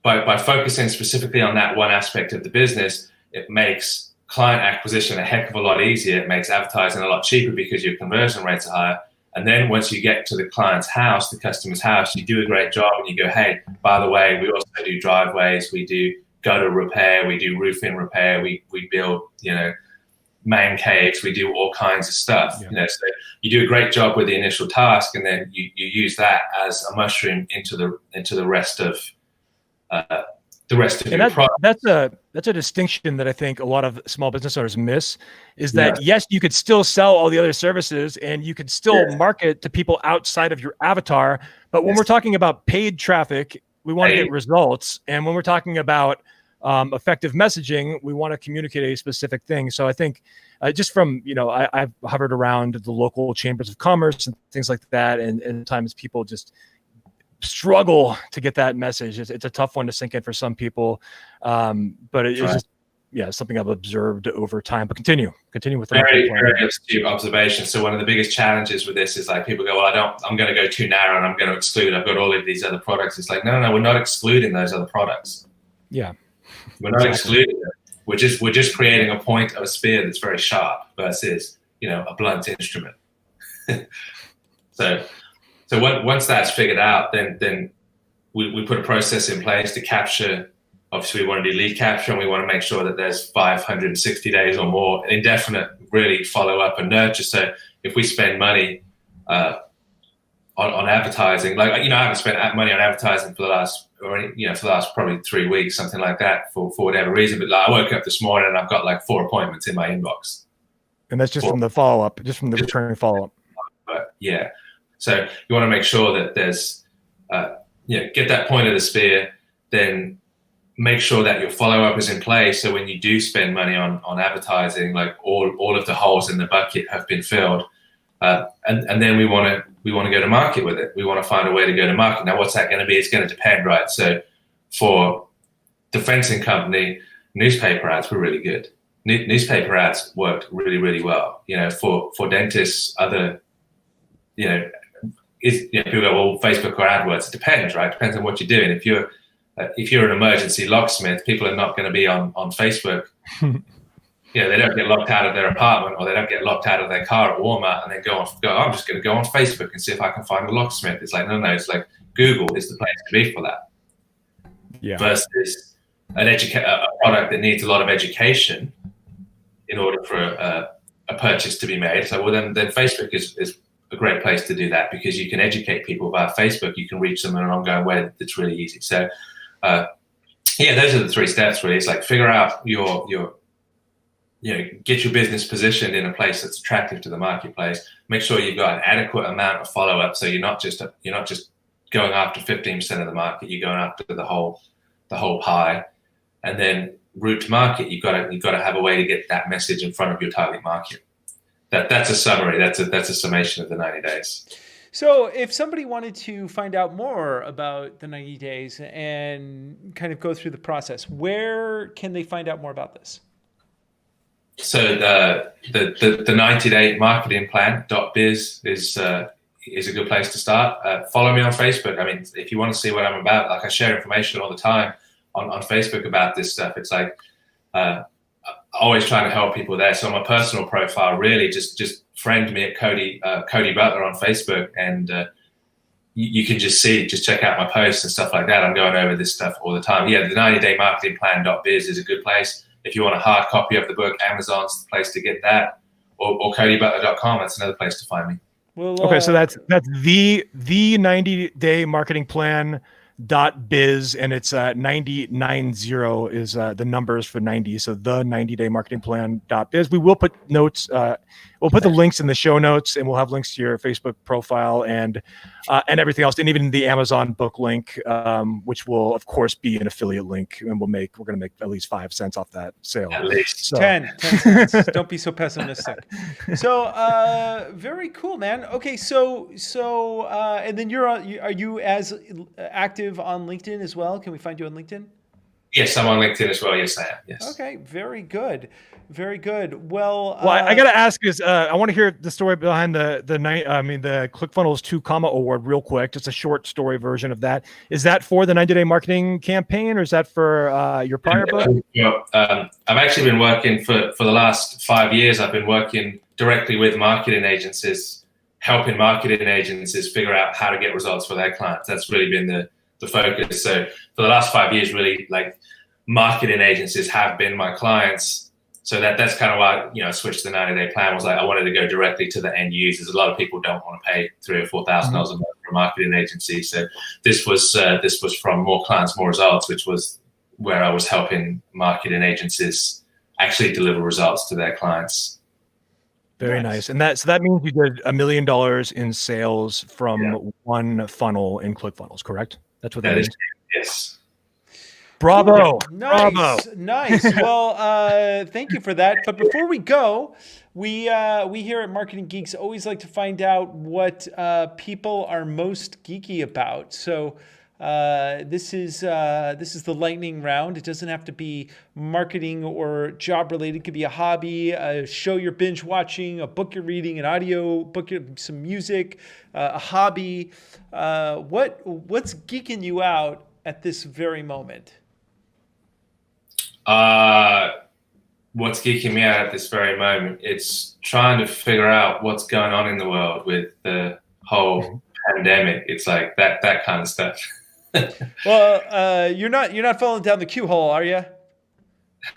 by focusing specifically on that one aspect of the business, it makes client acquisition a heck of a lot easier. It makes advertising a lot cheaper because your conversion rates are higher. And then once you get to the client's house, the customer's house, you do a great job and you go, hey, by the way, we also do driveways, we do gutter repair, we do roofing repair, we build, man caves, we do all kinds of stuff. Yeah. So you do a great job with the initial task, and then you use that as a mushroom into the rest of your product. That's a distinction that I think a lot of small business owners miss, is that yes, you could still sell all the other services and you could still market to people outside of your avatar. But when we're talking about paid traffic, we want to get results. And when we're talking about effective messaging, we want to communicate a specific thing. So I think just from, I've hovered around the local chambers of commerce and things like that. And times people just struggle to get that message. It's a tough one to sink in for some people. But it's just, something I've observed over time. But continue with the very astute observation. So one of the biggest challenges with this is like people go, well, I'm going to go too narrow and I'm going to exclude. I've got all of these other products. It's like, no, we're not excluding those other products. Yeah. We're not excluding them. We're just creating a point of a spear that's very sharp versus, a blunt instrument. So once that's figured out, then we put a process in place to capture. Obviously, we want to do lead capture, and we want to make sure that there's 560 days or more indefinite really follow up and nurture. So if we spend money on advertising, I haven't spent money on advertising for the last probably 3 weeks, something like that, for whatever reason. But I woke up this morning and I've got 4 appointments in my inbox. And that's just from the follow up, just from the returning follow up. But yeah, so you want to make sure that there's, get that point of the spear, then make sure that your follow up is in place. So when you do spend money on advertising, all of the holes in the bucket have been filled. And then we want to go to market with it. We want to find a way to go to market. Now, what's that going to be? It's going to depend, right? So for the fencing company, newspaper ads were really good. Newspaper ads worked really, really well. For dentists, other, people go, well, Facebook or AdWords. It depends, right? It depends on what you're doing. If you're an emergency locksmith, people are not going to be on Facebook. They don't get locked out of their apartment, or they don't get locked out of their car at Walmart and then go, I'm just going to go on Facebook and see if I can find a locksmith. It's like, no, it's like Google is the place to be for that. Yeah. Versus a product that needs a lot of education in order for a purchase to be made. So, well, then Facebook is a great place to do that, because you can educate people via Facebook. You can reach them in an ongoing way that's really easy. So Yeah, those are the 3 steps really. It's like figure out get your business positioned in a place that's attractive to the marketplace. Make sure you've got an adequate amount of follow-up, so you're not just going after 15% of the market. You're going after the whole pie. And then route to market, you've got to have a way to get that message in front of your target market. That's a summary. That's a summation of the 90 days. So if somebody wanted to find out more about the 90 days and kind of go through the process, where can they find out more about this? So the 90-day marketing plan.biz is a good place to start. Follow me on Facebook. I mean, if you want to see what I'm about, like I share information all the time on Facebook about this stuff. It's like always trying to help people there. So on my personal profile, really just friend me at Cody Butler on Facebook, and you can just check out my posts and stuff like that. I'm going over this stuff all the time. Yeah, the 90-day marketing plan.biz is a good place. If you want a hard copy of the book, Amazon's the place to get that, or CodyButler.com. That's another place to find me. Well, okay, so that's the 90-day marketing plan.biz, and it's 9090 is the numbers for 90. So the 90-day marketing plan.biz. We will put notes. We'll put the links in the show notes, and we'll have links to your Facebook profile and everything else, and even the Amazon book link, which will of course be an affiliate link, and we're going to make at least 5 cents off that sale. At least so. 10 cents. Don't be so pessimistic. So very cool, man. Okay, so and then are you as active on LinkedIn as well? Can we find you on LinkedIn? Yes, I'm on LinkedIn as well. Yes, I am. Yes. Okay, very good. Very good. Well, I got to ask is I want to hear the story behind the ClickFunnels 2 Comma Award real quick. Just a short story version of that. Is that for the 90-day marketing campaign, or is that for your prior book? I've actually been working for the last 5 years. I've been working directly with marketing agencies, helping marketing agencies figure out how to get results for their clients. That's really been the focus. So for the last 5 years, really, like, marketing agencies have been my clients. So that's kind of why I switched to the 90-day plan. Was like I wanted to go directly to the end users. A lot of people don't want to pay $3,000 or $4,000 a month for a marketing agency. So this was from more clients, more results, which was where I was helping marketing agencies actually deliver results to their clients. Very nice. And that means you did $1 million in sales from one funnel in ClickFunnels, correct? That's what that means. Yes. Bravo. Cool. Nice. Bravo. Nice. Well, thank you for that. But before we go, we here at Marketing Geeks always like to find out what people are most geeky about. So this is the lightning round. It doesn't have to be marketing or job related. It could be a hobby, a show you're binge watching, a book you're reading, an audio book, some music, a hobby. What's geeking you out at this very moment? What's geeking me out at this very moment? It's trying to figure out what's going on in the world with the whole pandemic. It's like that kind of stuff. Well, you're not falling down the Q hole, are you?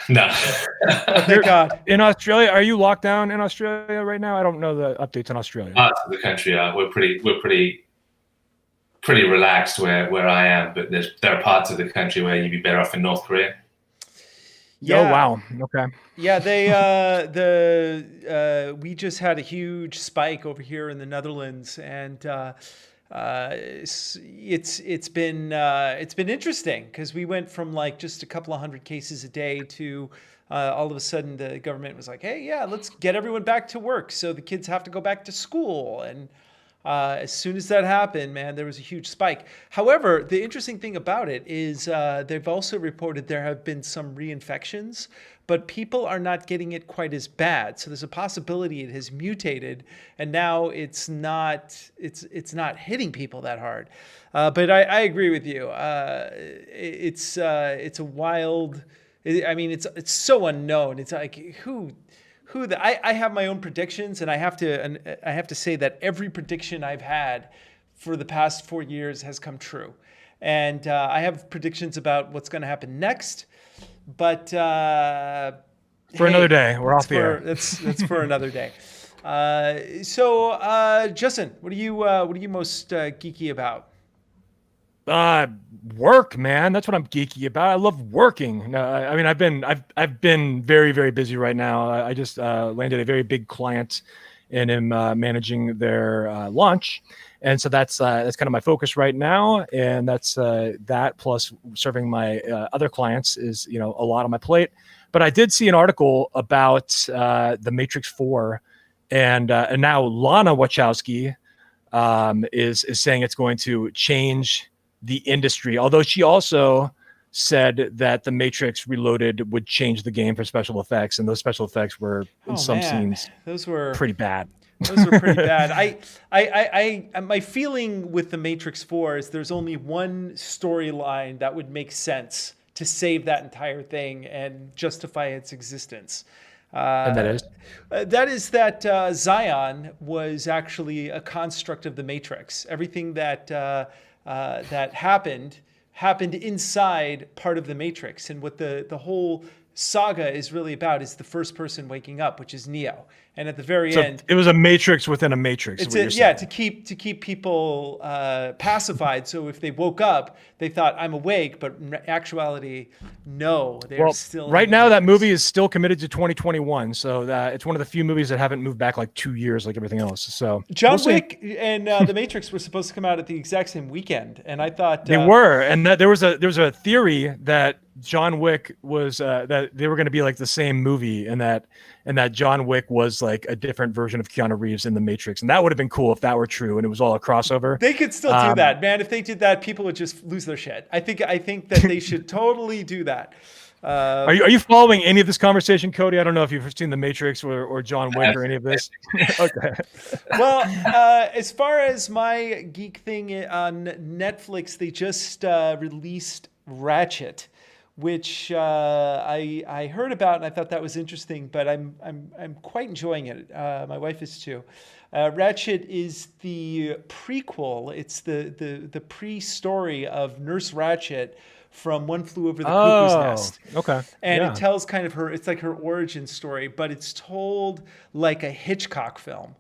No. Oh, thank God. In Australia, are you locked down in Australia right now? I don't know the updates in Australia. Parts of the country are. We're pretty relaxed where I am, but there are parts of the country where you'd be better off in North Korea. Yeah. Oh, wow. Okay. Yeah, we just had a huge spike over here in the Netherlands, and it's been interesting because we went from like just a couple of hundred cases a day to all of a sudden the government was like, hey, yeah, let's get everyone back to work. So the kids have to go back to school. And as soon as that happened, man, there was a huge spike. However, the interesting thing about it is they've also reported there have been some reinfections, but people are not getting it quite as bad. So there's a possibility it has mutated, and now it's not hitting people that hard. But I agree with you. It's a wild. I mean, it's so unknown. It's like I have my own predictions, and I have to say that every prediction I've had for the past 4 years has come true. And I have predictions about what's going to happen next, but for another day, we're off the air. That's for another day. So Justin, what are you most geeky about? Work, man. That's what I'm geeky about. I love working. No, I mean, I've been very, very busy right now. I just landed a very big client and am managing their launch. And so that's kind of my focus right now. And that's that plus serving my other clients is, a lot on my plate. But I did see an article about the Matrix 4 and now Lana Wachowski is saying it's going to change the industry, although she also said that the Matrix Reloaded would change the game for special effects, and those special effects were in some scenes those were pretty bad. Those were pretty bad. I my feeling with the Matrix 4 is there's only one storyline that would make sense to save that entire thing and justify its existence. And that is that Zion was actually a construct of the Matrix. Everything that that happened inside part of the Matrix, and what the whole saga is really about is the first person waking up, which is Neo. And at the very end, it was a matrix within a matrix. To keep people pacified. So if they woke up, they thought I'm awake, but in actuality, no, they're still. Right now, that movie is still committed to 2021. So it's one of the few movies that haven't moved back like 2 years, like everything else. So John Wick and The Matrix were supposed to come out at the exact same weekend, and I thought they were, and that there was a theory that John Wick was that they were going to be like the same movie, and that John Wick was like a different version of Keanu Reeves in The Matrix, and that would have been cool if that were true and it was all a crossover. They could still do that, man. If they did that, people would just lose their shit. I think that they should totally do that. Are you following any of this conversation, Cody? I don't know if you've seen The Matrix or John Wick or any of this. Okay. Well, as far as my geek thing on Netflix, they just released Ratchet, which I heard about, and I thought that was interesting, but I'm quite enjoying it. My wife is too. Ratchet is the prequel. It's the pre-story of Nurse Ratchet from One Flew Over the Cuckoo's Nest. Okay. And it tells kind of it's like her origin story, but it's told like a Hitchcock film.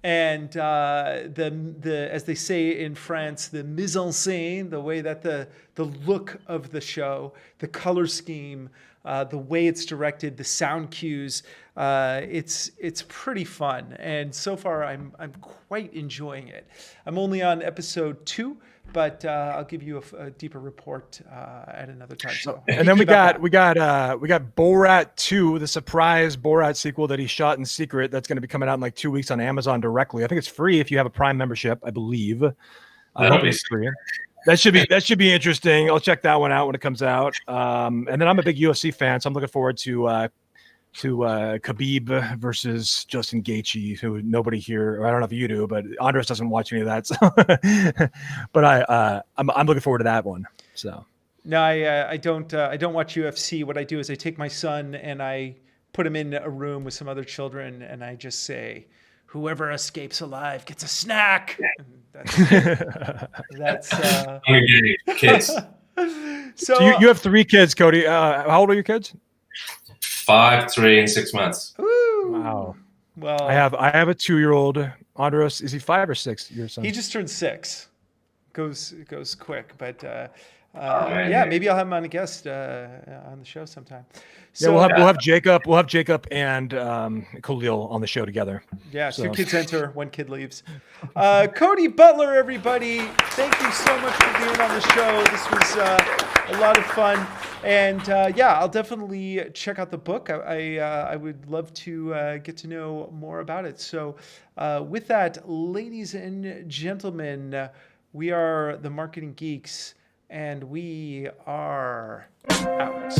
And the as they say in France, the mise en scène, the way that the look of the show, the color scheme, the way it's directed, the sound cues, it's pretty fun. And so far, I'm quite enjoying it. I'm only on episode 2, but I'll give you a deeper report at another time. So, and then we got Borat 2, the surprise Borat sequel that he shot in secret. That's going to be coming out in like 2 weeks on Amazon directly. I think it's free if you have a Prime membership, I believe. I hope it's free. That should be interesting. I'll check that one out when it comes out. And then I'm a big UFC fan, so I'm looking forward to Khabib versus Justin Gaethje, who nobody here, or I don't know if you do, but Andres doesn't watch any of that. So but I'm looking forward to that one. So no, I don't watch UFC. What I do is I take my son and I put him in a room with some other children, and I just say, whoever escapes alive gets a snack. That's kids. So you have 3 kids, Cody. How old are your kids? 5, 3, and 6 months. Ooh. Wow. Well, I have a 2-year-old. Andres, is he 5 or 6? Your son? He just turned 6. Goes quick, but yeah, maybe I'll have him on a guest on the show sometime. So, yeah, we'll have Jacob. We'll have Jacob and Khalil on the show together. Yeah, so 2 kids enter, 1 kid leaves. Cody Butler, everybody, thank you so much for being on the show. This was a lot of fun, and yeah, I'll definitely check out the book. I would love to get to know more about it. So, with that, ladies and gentlemen, we are the Marketing Geeks, and we are out.